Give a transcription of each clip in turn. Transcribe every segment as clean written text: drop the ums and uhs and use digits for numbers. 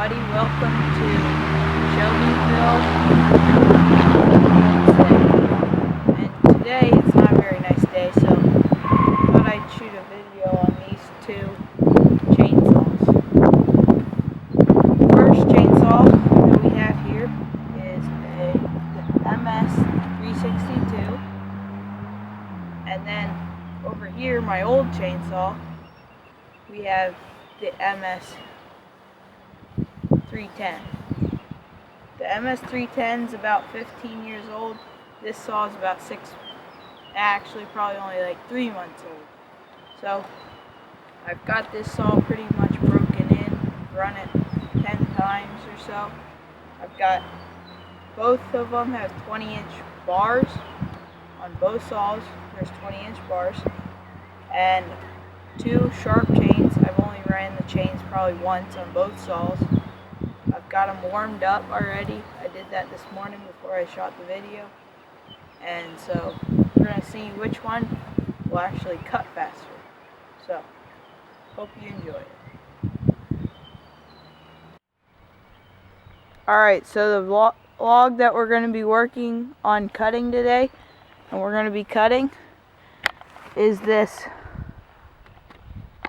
everybody. Welcome to Shelbyville. And today it's not a very nice day, so I thought I'd shoot a video on these two chainsaws. The first chainsaw that we have here is the MS-362. And then over here, my old chainsaw, we have the MS-310. The MS-310 is about 15 years old. This saw is about probably only like 3 months old. So I've got this saw pretty much broken in, run it 10 times or so. I've got both of them have 20-inch bars on both saws. There's 20-inch bars and 2 sharp chains. I've only ran the chains probably once on both saws. I've got them warmed up already. I did that this morning before I shot the video. And so we're going to see which one will actually cut faster. So, hope you enjoy it. Alright, so the log that we're going to be working on cutting today, and we're going to be cutting, is this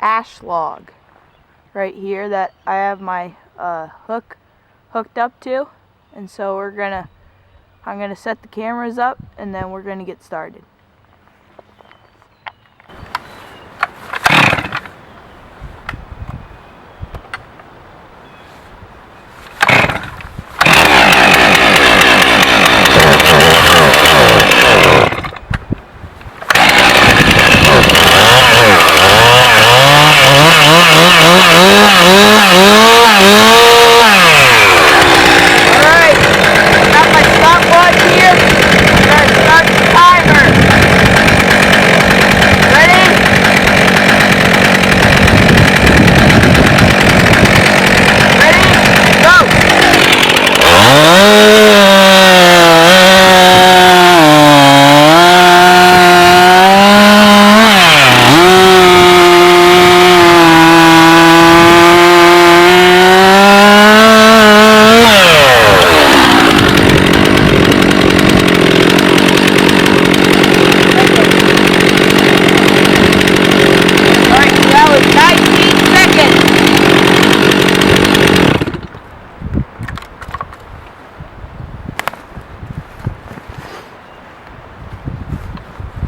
ash log right here that I have my hook hooked up to. And so I'm gonna set the cameras up and then we're gonna get started.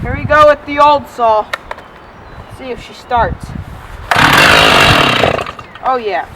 Here we go with the old saw. Let's see if she starts. Oh yeah.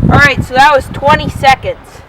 Alright, so that was 20 seconds.